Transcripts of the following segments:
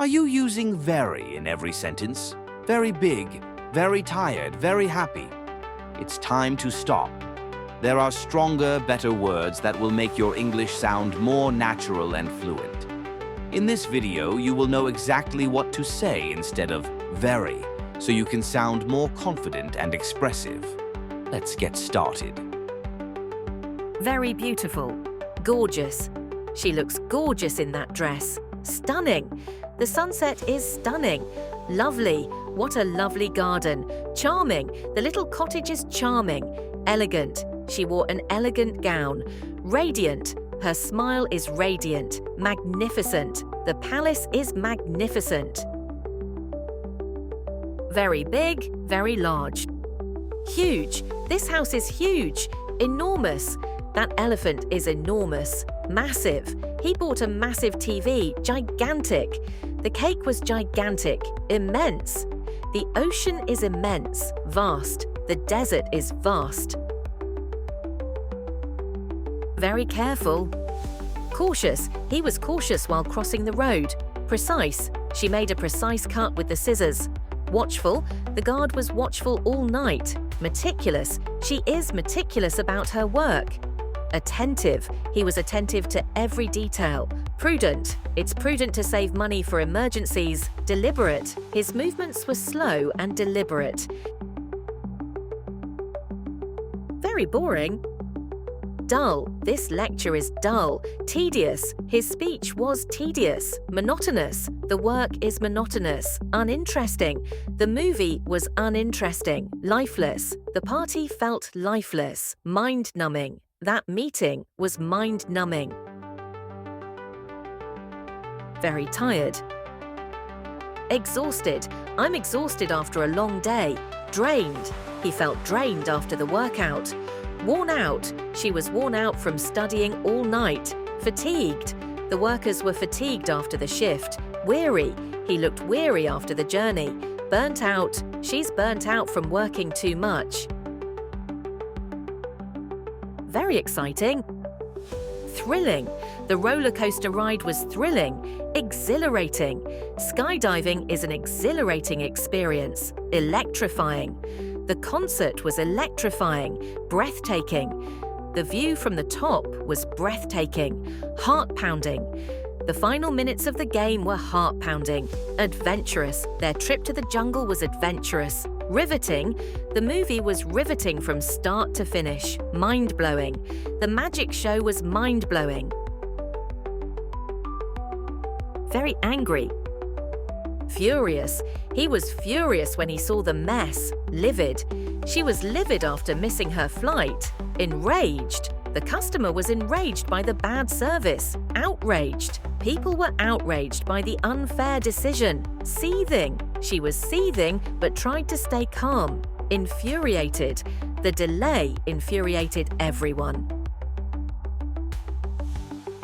Are you using very in every sentence? Very big, very tired, very happy. It's time to stop. There are stronger, better words that will make your English sound more natural and fluent. In this video, you will know exactly what to say instead of very, so you can sound more confident and expressive. Let's get started. Very beautiful. Gorgeous. She looks gorgeous in that dress. Stunning. The sunset is stunning. Lovely. What a lovely garden. Charming. The little cottage is charming. Elegant. She wore an elegant gown. Radiant. Her smile is radiant. Magnificent. The palace is magnificent. Very big, very large. Huge. This house is huge. Enormous. That elephant is enormous. Massive. He bought a massive TV. Gigantic. The cake was gigantic. Immense. The ocean is immense. Vast. The desert is vast. Very careful. Cautious. He was cautious while crossing the road. Precise. She made a precise cut with the scissors. Watchful. The guard was watchful all night. Meticulous. She is meticulous about her work. Attentive. He was attentive to every detail. Prudent. It's prudent to save money for emergencies. Deliberate. His movements were slow and deliberate. Very boring. Dull. This lecture is dull. Tedious. His speech was tedious. Monotonous. The work is monotonous. Uninteresting. The movie was uninteresting. Lifeless. The party felt lifeless. Mind-numbing. That meeting was mind-numbing. Very tired. Exhausted. I'm exhausted after a long day. Drained. He felt drained after the workout. Worn out. She was worn out from studying all night. Fatigued. The workers were fatigued after the shift. Weary. He looked weary after the journey. Burnt out. She's burnt out from working too much. Very exciting. Thrilling. The roller coaster ride was thrilling. Exhilarating. Skydiving is an exhilarating experience. Electrifying. The concert was electrifying. Breathtaking. The view from the top was breathtaking. Heart-pounding. The final minutes of the game were heart-pounding. Adventurous. Their trip to the jungle was adventurous. Riveting. The movie was riveting from start to finish. Mind-blowing. The magic show was mind-blowing. Very angry. Furious. He was furious when he saw the mess. Livid. She was livid after missing her flight. Enraged. The customer was enraged by the bad service. Outraged. People were outraged by the unfair decision. Seething. She was seething but tried to stay calm. Infuriated. The delay infuriated everyone.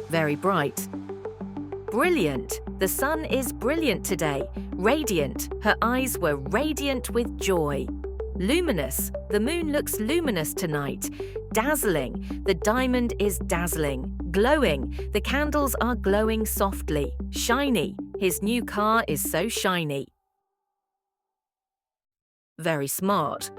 Very bright. Brilliant. The sun is brilliant today. Radiant. Her eyes were radiant with joy. Luminous. The moon looks luminous tonight. Dazzling. The diamond is dazzling. Glowing. The candles are glowing softly. Shiny. His new car is so shiny. Very smart.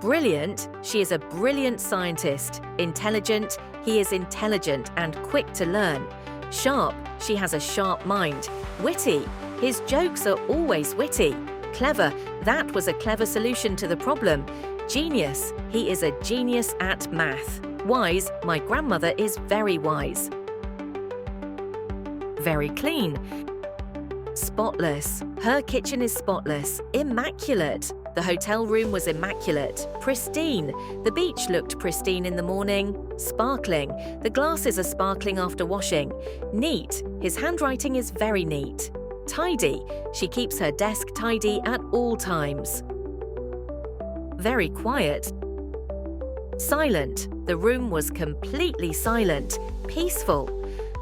Brilliant. She is a brilliant scientist. Intelligent. He is intelligent and quick to learn. Sharp. She has a sharp mind. Witty. His jokes are always witty. Clever. That was a clever solution to the problem. Genius. He is a genius at math. Wise. My grandmother is very wise. Very clean. Spotless. Her kitchen is spotless. Immaculate. The hotel room was immaculate. Pristine. The beach looked pristine in the morning. Sparkling. The glasses are sparkling after washing. Neat. His handwriting is very neat. Tidy. She keeps her desk tidy at all times. Very quiet. Silent. The room was completely silent. Peaceful.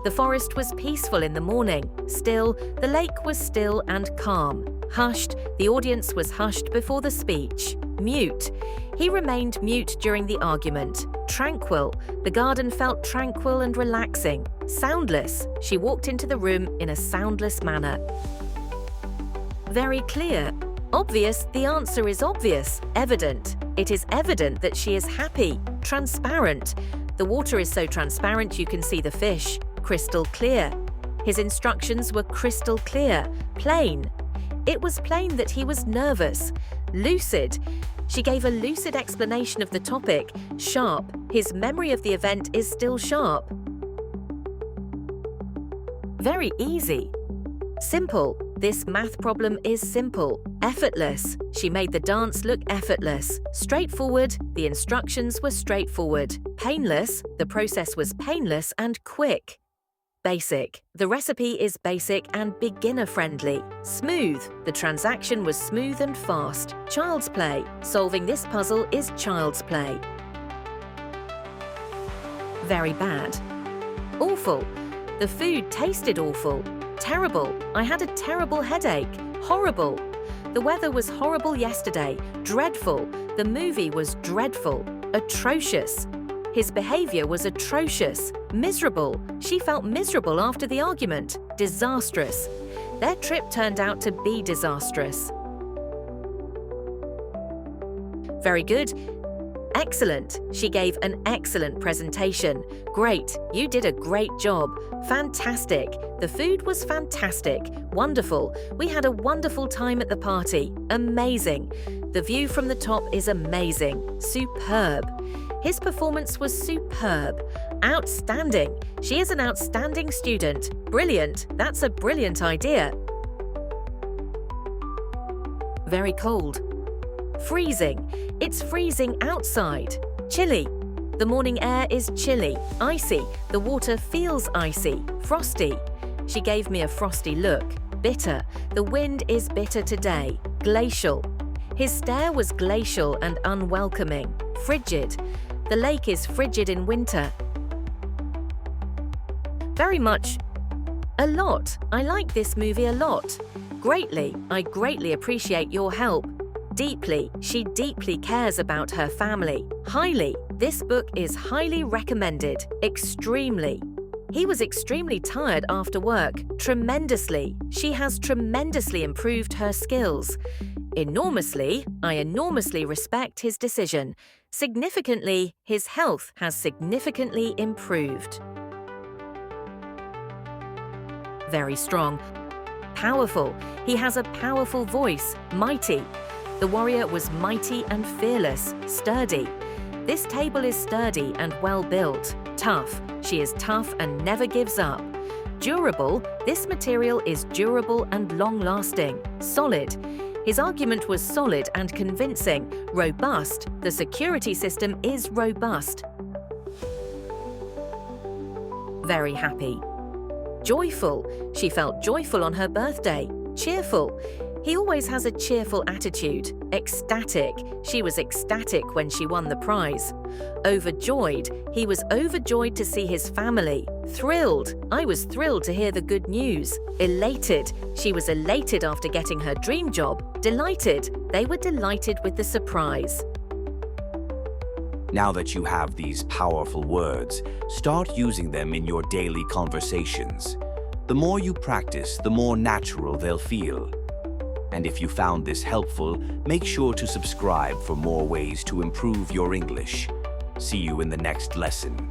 The forest was peaceful in the morning. Still. The lake was still and calm. Hushed. The audience was hushed before the speech. Mute. He remained mute during the argument. Tranquil. The garden felt tranquil and relaxing. Soundless. She walked into the room in a soundless manner. Very clear. Obvious. The answer is obvious. Evident. It is evident that she is happy. Transparent. The water is so transparent you can see the fish. Crystal clear. His instructions were crystal clear. Plain. It was plain that he was nervous. Lucid. She gave a lucid explanation of the topic. Sharp. His memory of the event is still sharp. Very easy. Simple. This math problem is simple. Effortless. She made the dance look effortless. Straightforward. The instructions were straightforward. Painless. The process was painless and quick. Basic. The recipe is basic and beginner-friendly. Smooth. The transaction was smooth and fast. Child's play. Solving this puzzle is child's play. Very bad. Awful. The food tasted awful. Terrible. I had a terrible headache. Horrible. The weather was horrible yesterday. Dreadful. The movie was dreadful. Atrocious. His behavior was atrocious. Miserable. She felt miserable after the argument. Disastrous. Their trip turned out to be disastrous. Very good. Excellent. She gave an excellent presentation. Great. You did a great job. Fantastic. The food was fantastic. Wonderful. We had a wonderful time at the party. Amazing. The view from the top is amazing. Superb. His performance was superb. Outstanding. She is an outstanding student. Brilliant. That's a brilliant idea. Very cold. Freezing. It's freezing outside. Chilly. The morning air is chilly. Icy. The water feels icy. Frosty. She gave me a frosty look. Bitter. The wind is bitter today. Glacial. His stare was glacial and unwelcoming. Frigid. The lake is frigid in winter. Very much. A lot. I like this movie a lot. Greatly. I greatly appreciate your help. Deeply. She deeply cares about her family. Highly. This book is highly recommended. Extremely. He was extremely tired after work. Tremendously. She has tremendously improved her skills. Enormously. I enormously respect his decision. Significantly, his health has significantly improved. Very strong. Powerful. He has a powerful voice. Mighty. The warrior was mighty and fearless, sturdy. This table is sturdy and well built. Tough. She is tough and never gives up. Durable. This material is durable and long-lasting. Solid. His argument was solid and convincing. Robust. The security system is robust. Very happy. Joyful. She felt joyful on her birthday. Cheerful. He always has a cheerful attitude. Ecstatic. She was ecstatic when she won the prize. Overjoyed. He was overjoyed to see his family. Thrilled. I was thrilled to hear the good news. Elated. She was elated after getting her dream job. Delighted. They were delighted with the surprise. Now that you have these powerful words, start using them in your daily conversations. The more you practice, the more natural they'll feel. And if you found this helpful, make sure to subscribe for more ways to improve your English. See you in the next lesson.